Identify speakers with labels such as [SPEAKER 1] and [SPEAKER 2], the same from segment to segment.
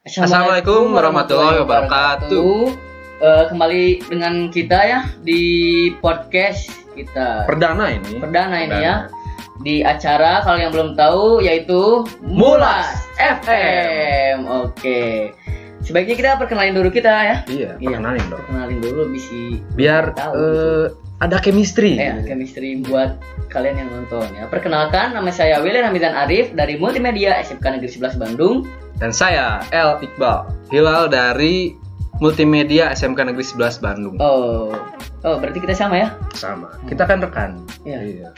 [SPEAKER 1] Assalamualaikum warahmatullahi wabarakatuh.
[SPEAKER 2] Kembali dengan kita ya di podcast kita.
[SPEAKER 1] Perdana ini
[SPEAKER 2] ya. Di acara kalau yang belum tahu yaitu Mulas FM. Oke. Sebaiknya kita perkenalin dulu kita ya.
[SPEAKER 1] Iya, perkenalin dong.
[SPEAKER 2] Perkenalin dulu
[SPEAKER 1] biar ada chemistry.
[SPEAKER 2] Chemistry buat kalian yang nonton ya. Perkenalkan, nama saya William Hamizan Arif dari Multimedia SMK Negeri 11 Bandung.
[SPEAKER 1] Dan saya El Iqbal Hilal dari Multimedia SMK Negeri 11 Bandung.
[SPEAKER 2] Oh, berarti kita sama ya?
[SPEAKER 1] Sama. Kita kan rekan.
[SPEAKER 2] Iya.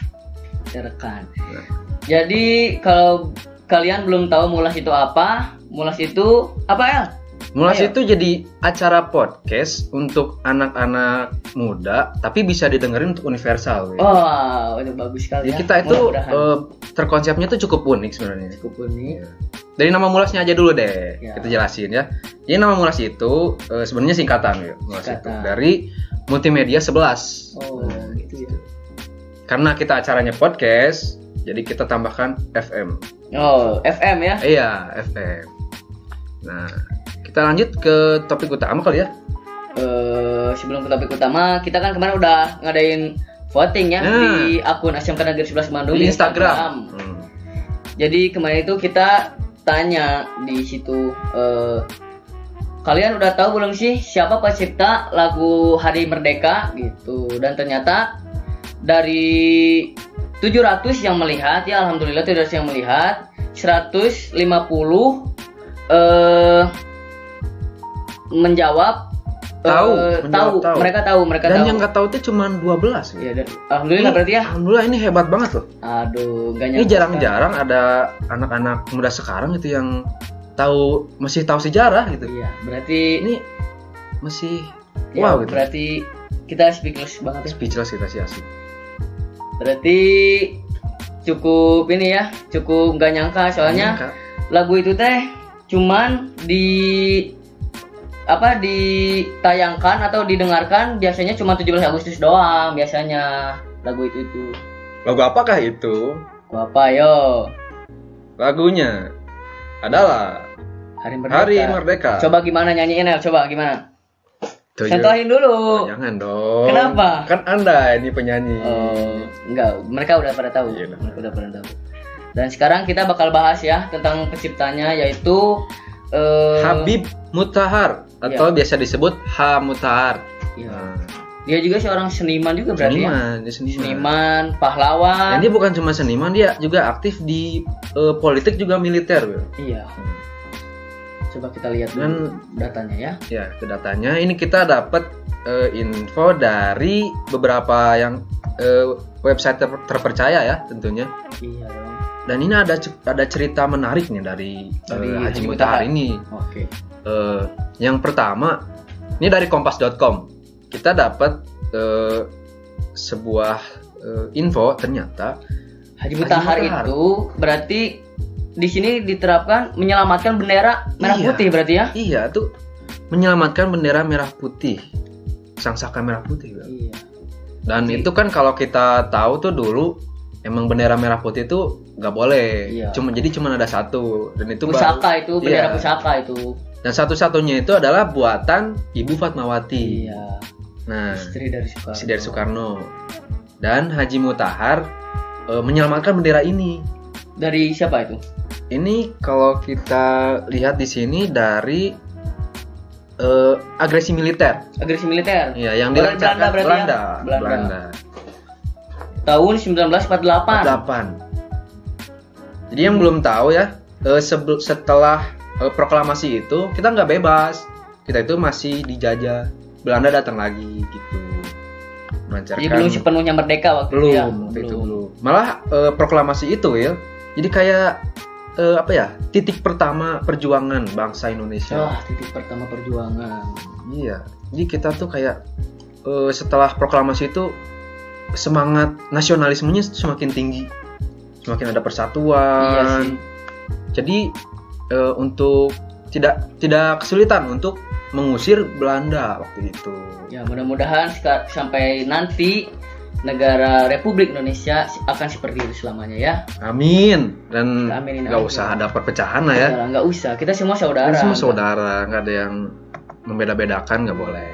[SPEAKER 2] Kita rekan. Nah. Jadi kalau kalian belum tahu Mulas itu apa? Mulas itu apa, El?
[SPEAKER 1] Mulas itu jadi acara podcast untuk anak-anak muda, tapi bisa didengerin untuk universal.
[SPEAKER 2] Oh, itu bagus sekali ya.
[SPEAKER 1] Kita itu terkonsepnya itu cukup unik sebenarnya.
[SPEAKER 2] Cukup unik.
[SPEAKER 1] Ya. Dari nama Mulasnya aja dulu deh, kita jelasin ya. Jadi nama Mulas itu sebenarnya singkatan ya. Mulas itu dari Multimedia 11.
[SPEAKER 2] Oh, gitu ya.
[SPEAKER 1] Karena kita acaranya podcast, jadi kita tambahkan FM.
[SPEAKER 2] Oh, FM ya?
[SPEAKER 1] Iya, FM. Nah, kita lanjut ke topik utama kali ya.
[SPEAKER 2] Sebelum ke topik utama, kita kan kemarin udah ngadain voting ya di akun SMK Negeri 11 Bandung
[SPEAKER 1] di Instagram.
[SPEAKER 2] Jadi kemarin itu kita tanya di situ, kalian udah tahu belum sih siapa pencipta lagu Hari Merdeka gitu? Dan ternyata dari 700 yang melihat ya, alhamdulillah 700 yang melihat, 150 menjawab mereka tahu
[SPEAKER 1] dan yang nggak tahu itu cuma 12
[SPEAKER 2] ya. Dan alhamdulillah berarti ya,
[SPEAKER 1] alhamdulillah ini hebat banget loh.
[SPEAKER 2] Aduh, gak nyangka.
[SPEAKER 1] Ini jarang-jarang ada anak-anak muda sekarang itu yang masih tahu sejarah gitu.
[SPEAKER 2] Iya, berarti
[SPEAKER 1] ini masih
[SPEAKER 2] wow gitu. Berarti kita speechless banget ya.
[SPEAKER 1] Speechless kita sih asli.
[SPEAKER 2] Berarti cukup ini ya, cukup gak nyangka soalnya lagu itu teh cuman ditayangkan atau didengarkan biasanya cuma 17 Agustus doang biasanya lagu itu.
[SPEAKER 1] Lagu apakah itu?
[SPEAKER 2] Lagu apa yo?
[SPEAKER 1] Lagunya adalah Hari Merdeka.
[SPEAKER 2] Coba gimana nyanyiin, El? Coba gimana? Contohin dulu.
[SPEAKER 1] Jangan dong.
[SPEAKER 2] Kenapa?
[SPEAKER 1] Kan Anda ini penyanyi.
[SPEAKER 2] Oh, enggak, mereka udah pada tahu.
[SPEAKER 1] Iya,
[SPEAKER 2] mereka udah pada tahu. Dan sekarang kita bakal bahas ya tentang penciptanya, yaitu
[SPEAKER 1] Habib Mutahar atau biasa disebut H. Mutahar.
[SPEAKER 2] Iya. Dia juga seorang seniman juga berarti
[SPEAKER 1] seniman,
[SPEAKER 2] pahlawan.
[SPEAKER 1] Dan dia bukan cuma seniman, dia juga aktif di politik juga militer.
[SPEAKER 2] Iya. Coba kita lihat dulu datanya ya. Ya,
[SPEAKER 1] ke datanya. Ini kita dapat info dari beberapa yang website terpercaya ya tentunya.
[SPEAKER 2] Iya dong.
[SPEAKER 1] Dan ini ada cerita menarik nih dari Haji Mutahar ini.
[SPEAKER 2] Oke.
[SPEAKER 1] Yang pertama, ini dari kompas.com. Kita dapat sebuah info, ternyata
[SPEAKER 2] Haji Mutahar itu berarti di sini diterapkan menyelamatkan bendera merah putih berarti ya?
[SPEAKER 1] Iya, tuh menyelamatkan bendera merah putih, sang saka merah putih.
[SPEAKER 2] Iya.
[SPEAKER 1] Dan itu kan kalau kita tahu tuh dulu emang bendera merah putih itu nggak boleh. Iya. Cuma ada satu, dan itu
[SPEAKER 2] pusaka itu bendera pusaka itu.
[SPEAKER 1] Dan satu-satunya itu adalah buatan Ibu Fatmawati.
[SPEAKER 2] Iya.
[SPEAKER 1] Nah,
[SPEAKER 2] istri dari Soekarno.
[SPEAKER 1] Dan Haji Mutahar menyelamatkan bendera ini.
[SPEAKER 2] Dari siapa itu?
[SPEAKER 1] Ini kalau kita lihat di sini dari agresi militer.
[SPEAKER 2] Agresi militer.
[SPEAKER 1] Iya, yang dilancarkan Belanda.
[SPEAKER 2] Tahun 1948.
[SPEAKER 1] Jadi yang belum tahu ya, setelah proklamasi itu kita nggak bebas. Kita itu masih dijajah. Belanda datang lagi gitu. Melancarkan.
[SPEAKER 2] Jadi belum sepenuhnya merdeka waktu
[SPEAKER 1] belum. Malah proklamasi itu ya. Jadi kayak titik pertama perjuangan bangsa Indonesia.
[SPEAKER 2] Wah, titik pertama perjuangan.
[SPEAKER 1] Iya. Jadi kita tuh kayak setelah proklamasi itu semangat nasionalismenya semakin tinggi, semakin ada persatuan.
[SPEAKER 2] Iya sih.
[SPEAKER 1] Jadi untuk tidak kesulitan untuk mengusir Belanda waktu itu.
[SPEAKER 2] Ya, mudah-mudahan sampai nanti negara Republik Indonesia akan seperti itu selamanya ya.
[SPEAKER 1] Amin. Dan
[SPEAKER 2] Aminin
[SPEAKER 1] nggak
[SPEAKER 2] aja.
[SPEAKER 1] usah ada perpecahan lah ya.
[SPEAKER 2] Nggak usah, kita semua saudara.
[SPEAKER 1] Kita semua saudara, nggak ada yang membeda-bedakan, nggak boleh.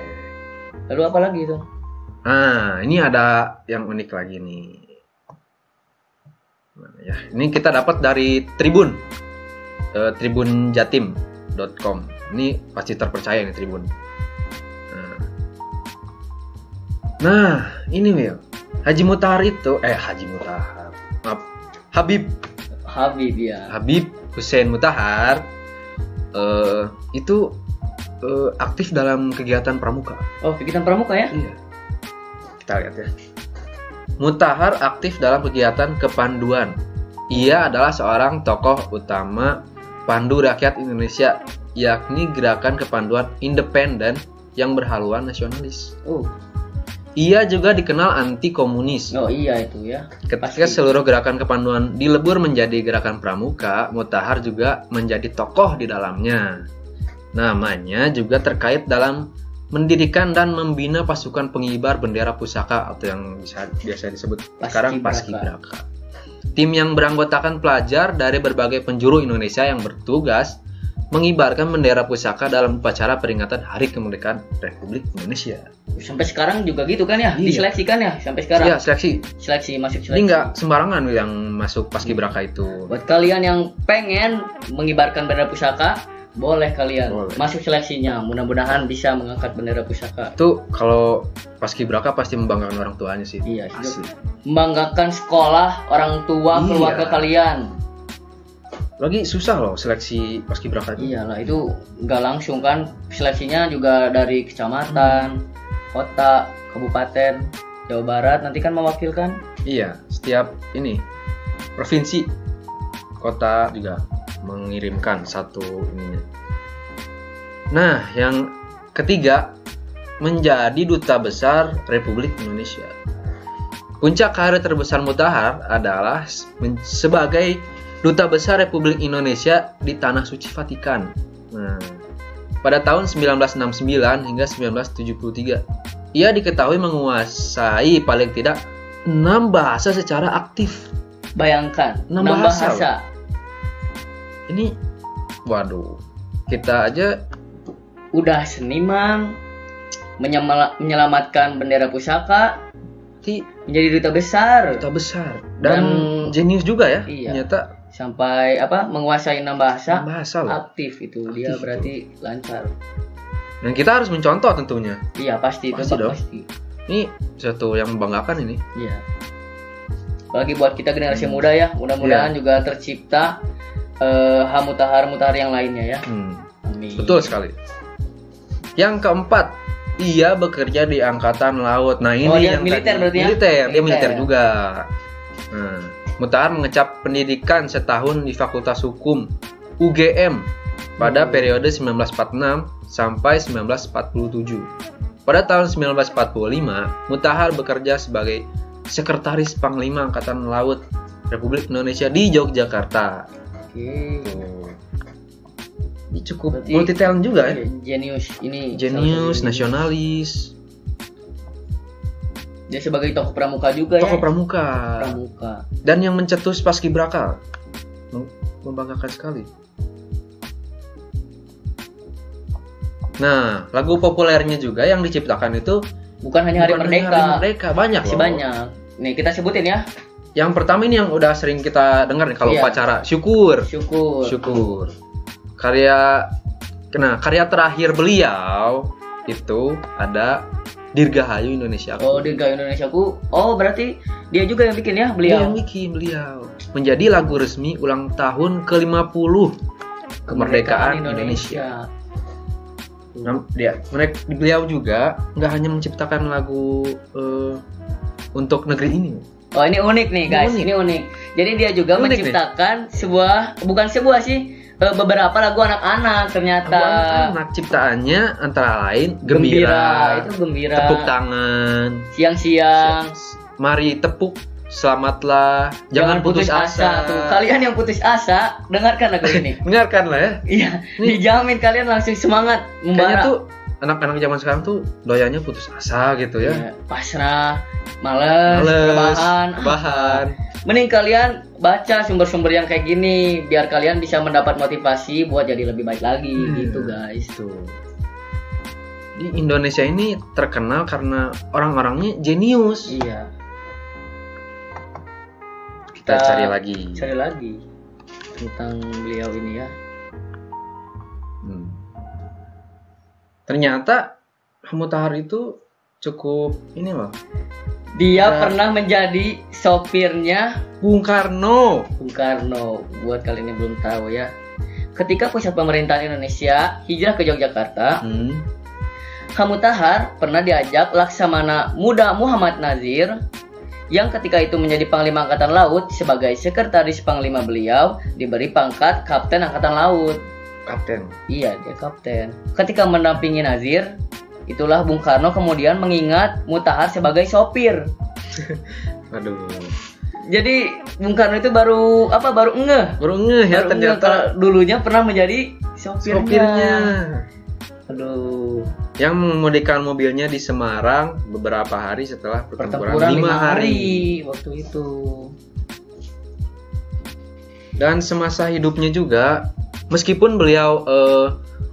[SPEAKER 2] Lalu apa lagi itu?
[SPEAKER 1] Nah, ini ada yang unik lagi nih. Mana ya? Ini kita dapat dari Tribun, tribunjatim.com. Ini pasti terpercaya nih Tribun. Nah, ini Wil. Haji Mutahar itu, maaf, Habib
[SPEAKER 2] Ya.
[SPEAKER 1] Habib Hussein Mutahar itu aktif dalam kegiatan pramuka.
[SPEAKER 2] Oh, kegiatan pramuka ya?
[SPEAKER 1] Iya. Kita lihat ya. Mutahar aktif dalam kegiatan kepanduan. Ia adalah seorang tokoh utama pandu rakyat Indonesia, yakni gerakan kepanduan independen yang berhaluan nasionalis.
[SPEAKER 2] Oh.
[SPEAKER 1] Ia juga dikenal anti komunis.
[SPEAKER 2] Oh iya itu ya.
[SPEAKER 1] Ketika seluruh gerakan kepanduan dilebur menjadi gerakan pramuka, Mutahar juga menjadi tokoh di dalamnya. Namanya juga terkait dalam mendirikan dan membina pasukan pengibar bendera pusaka atau yang biasa disebut sekarang Paskibraka. Tim yang beranggotakan pelajar dari berbagai penjuru Indonesia yang bertugas mengibarkan bendera pusaka dalam upacara peringatan Hari Kemerdekaan Republik Indonesia.
[SPEAKER 2] Sampai sekarang juga gitu kan ya?
[SPEAKER 1] Iya.
[SPEAKER 2] Diseleksi kan ya sampai sekarang?
[SPEAKER 1] Iya, seleksi.
[SPEAKER 2] Masuk seleksi.
[SPEAKER 1] Ini nggak sembarangan yang masuk Paskibraka itu.
[SPEAKER 2] Buat kalian yang pengen mengibarkan bendera pusaka, boleh kalian masuk seleksinya. Mudah-mudahan bisa mengangkat bendera pusaka.
[SPEAKER 1] Itu kalau Paskibraka pasti membanggakan orang tuanya sih.
[SPEAKER 2] Iya,
[SPEAKER 1] asli.
[SPEAKER 2] Membanggakan sekolah, orang tua, keluarga kalian.
[SPEAKER 1] Lagi susah loh seleksi Paskibraka itu.
[SPEAKER 2] Iyalah, itu nggak langsung kan. Seleksinya juga dari kecamatan, kota, kabupaten, Jawa Barat nanti kan mewakilkan.
[SPEAKER 1] Iya, setiap ini provinsi, kota juga mengirimkan satu ininya. Nah, yang ketiga, menjadi duta besar Republik Indonesia. Puncak karir terbesar Mutahar adalah sebagai duta besar Republik Indonesia di Tanah Suci Vatikan. Nah, pada tahun 1969 hingga 1973, ia diketahui menguasai paling tidak 6 bahasa secara aktif.
[SPEAKER 2] Bayangkan,
[SPEAKER 1] 6 bahasa. Ini, waduh, kita aja
[SPEAKER 2] udah seniman, menyelamatkan bendera pusaka, menjadi duta besar
[SPEAKER 1] dan jenius juga ya.
[SPEAKER 2] Iya.
[SPEAKER 1] Ternyata
[SPEAKER 2] sampai menguasai 6 bahasa
[SPEAKER 1] aktif
[SPEAKER 2] itu dia berarti lancar.
[SPEAKER 1] Dan kita harus mencontoh tentunya.
[SPEAKER 2] Iya pasti dong.
[SPEAKER 1] Ini sesuatu yang membanggakan ini.
[SPEAKER 2] Iya. Apalagi buat kita generasi muda ya, mudah-mudahan juga tercipta Mutahar yang lainnya ya. Amin.
[SPEAKER 1] Betul sekali. Yang keempat, ia bekerja di Angkatan Laut. Nah ini
[SPEAKER 2] dia
[SPEAKER 1] yang
[SPEAKER 2] militer berarti ya?
[SPEAKER 1] Dia militer juga. Nah, Mutahar mengecap pendidikan setahun di Fakultas Hukum UGM pada periode 1946 sampai 1947. Pada tahun 1945, Mutahar bekerja sebagai Sekretaris Panglima Angkatan Laut Republik Indonesia di Yogyakarta.
[SPEAKER 2] Oke.
[SPEAKER 1] Ini cukup multi talent juga ya. Jenius, nasionalis.
[SPEAKER 2] Dia sebagai tokoh pramuka juga ya.
[SPEAKER 1] Tokoh pramuka. Dan yang mencetus Paskibraka. Membanggakan sekali. Nah, lagu populernya juga yang diciptakan itu
[SPEAKER 2] bukan hanya Hari Merdeka.
[SPEAKER 1] Banyak
[SPEAKER 2] loh. Banyak. Nih kita sebutin ya.
[SPEAKER 1] Yang pertama ini yang udah sering kita dengar nih kalau upacara Syukur. Karya terakhir beliau itu ada Dirgahayu Indonesiaku.
[SPEAKER 2] Oh, Dirgahayu Indonesiaku. Oh, berarti dia juga yang bikin ya beliau.
[SPEAKER 1] Dia yang bikin beliau. Menjadi lagu resmi ulang tahun ke-50 kemerdekaan Indonesia. Beliau juga nggak hanya menciptakan lagu untuk negeri ini.
[SPEAKER 2] Oh, ini unik nih guys. Ini unik. Jadi dia juga menciptakan beberapa lagu anak-anak ternyata.
[SPEAKER 1] Anak ciptaannya antara lain Gembira, Tepuk Tangan,
[SPEAKER 2] Siang-siang,
[SPEAKER 1] Mari Tepuk, Selamatlah, Jangan Putus Asa.
[SPEAKER 2] Tuh, kalian yang putus asa, dengarkan lagu ini.
[SPEAKER 1] Dengarkan lah ya.
[SPEAKER 2] Iya, dijamin kalian langsung semangat membara.
[SPEAKER 1] Kayaknya tuh anak-anak zaman sekarang tuh doyannya putus asa gitu ya.
[SPEAKER 2] Iya, pasrah, males, rebahan. Mending kalian baca sumber-sumber yang kayak gini biar kalian bisa mendapat motivasi buat jadi lebih baik lagi gitu guys.
[SPEAKER 1] Tuh. Di Indonesia ini terkenal karena orang-orangnya jenius.
[SPEAKER 2] Iya.
[SPEAKER 1] Kita cari lagi
[SPEAKER 2] tentang beliau ini ya.
[SPEAKER 1] Ternyata Mutahar itu cukup ini loh.
[SPEAKER 2] Dia pernah menjadi sopirnya
[SPEAKER 1] Bung Karno.
[SPEAKER 2] Buat kalian yang belum tahu ya. Ketika pusat pemerintahan Indonesia hijrah ke Yogyakarta, Mutahar pernah diajak Laksamana Muda Muhammad Nazir yang ketika itu menjadi Panglima Angkatan Laut sebagai sekretaris Panglima beliau diberi pangkat Kapten Angkatan Laut.
[SPEAKER 1] Kapten.
[SPEAKER 2] Iya, dia kapten. Ketika mendampingi Nazir, itulah Bung Karno kemudian mengingat Mutahar sebagai sopir.
[SPEAKER 1] Aduh.
[SPEAKER 2] Jadi Bung Karno itu baru ngeh ya ternyata dulunya pernah menjadi sopirnya. Aduh.
[SPEAKER 1] Yang mengemudikan mobilnya di Semarang beberapa hari setelah pertempuran 5 hari
[SPEAKER 2] waktu itu.
[SPEAKER 1] Dan semasa hidupnya juga, meskipun beliau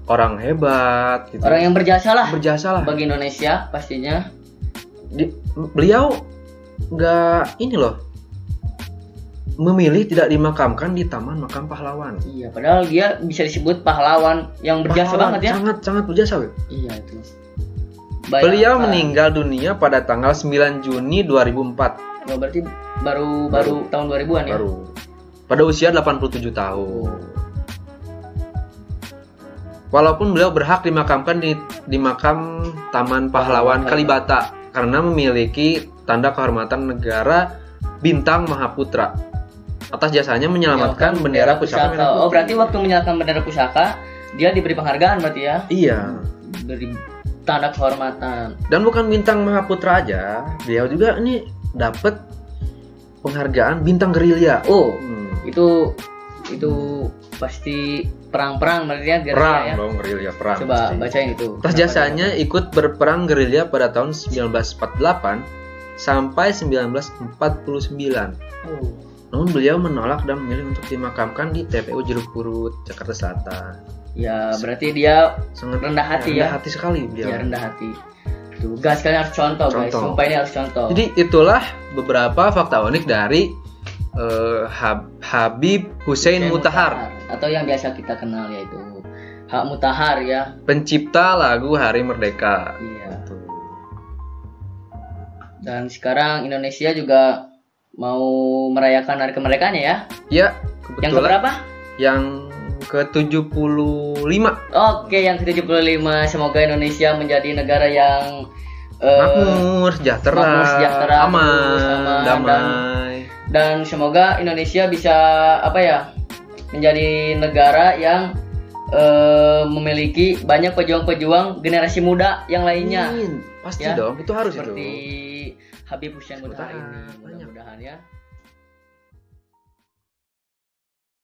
[SPEAKER 1] orang hebat, gitu,
[SPEAKER 2] orang yang berjasa lah
[SPEAKER 1] bagi
[SPEAKER 2] Indonesia pastinya.
[SPEAKER 1] Beliau nggak memilih tidak dimakamkan di Taman Makam Pahlawan.
[SPEAKER 2] Iya, padahal dia bisa disebut pahlawan yang berjasa banget ya.
[SPEAKER 1] Sangat berjasa.
[SPEAKER 2] Iya itu.
[SPEAKER 1] Beliau meninggal dunia pada tanggal 9 Juni 2004.
[SPEAKER 2] Oh, berarti baru tahun 2000-an ya?
[SPEAKER 1] Baru. Pada usia 87 tahun. Walaupun beliau berhak dimakamkan di makam Taman Pahlawan Kalibata karena memiliki tanda kehormatan negara Bintang Mahaputra atas jasanya menyelamatkan bendera pusaka merah putih.
[SPEAKER 2] Oh, berarti waktu menyalakan bendera pusaka dia diberi penghargaan berarti ya?
[SPEAKER 1] Iya.
[SPEAKER 2] Beri tanda kehormatan.
[SPEAKER 1] Dan bukan Bintang Mahaputra aja, beliau juga ini dapat penghargaan Bintang Gerilya.
[SPEAKER 2] Oh, itu pasti perang berarti ya gerilya ya.
[SPEAKER 1] Gerilya perang.
[SPEAKER 2] Coba bacain itu.
[SPEAKER 1] Atas jasanya ikut berperang gerilya pada tahun 1948 sampai 1949. Namun beliau menolak dan memilih untuk dimakamkan di TPU Jeruk Purut, Jakarta Selatan.
[SPEAKER 2] Ya, berarti dia sangat rendah hati ya.
[SPEAKER 1] Rendah hati sekali beliau.
[SPEAKER 2] Ya, rendah hati. Tuh, guys, kalian harus contoh. Guys. Sumpah ini harus contoh.
[SPEAKER 1] Jadi itulah beberapa fakta unik dari Habib Hussein Mutahar
[SPEAKER 2] atau yang biasa kita kenal yaitu Mutahar ya,
[SPEAKER 1] pencipta lagu Hari Merdeka.
[SPEAKER 2] Iya. Dan sekarang Indonesia juga mau merayakan hari kemerdekaannya ya?
[SPEAKER 1] Ya,
[SPEAKER 2] kebetulan. Yang keberapa?
[SPEAKER 1] Yang ke-75.
[SPEAKER 2] Oke, yang ke-75. Semoga Indonesia menjadi negara yang
[SPEAKER 1] makmur, sejahtera, aman, damai.
[SPEAKER 2] Dan semoga Indonesia bisa menjadi negara yang memiliki banyak pejuang-pejuang generasi muda yang lainnya.
[SPEAKER 1] Pasti ya? Dong, itu harus
[SPEAKER 2] seperti
[SPEAKER 1] itu.
[SPEAKER 2] Habib Hussein Mutahar ini, mudah-mudahan ya.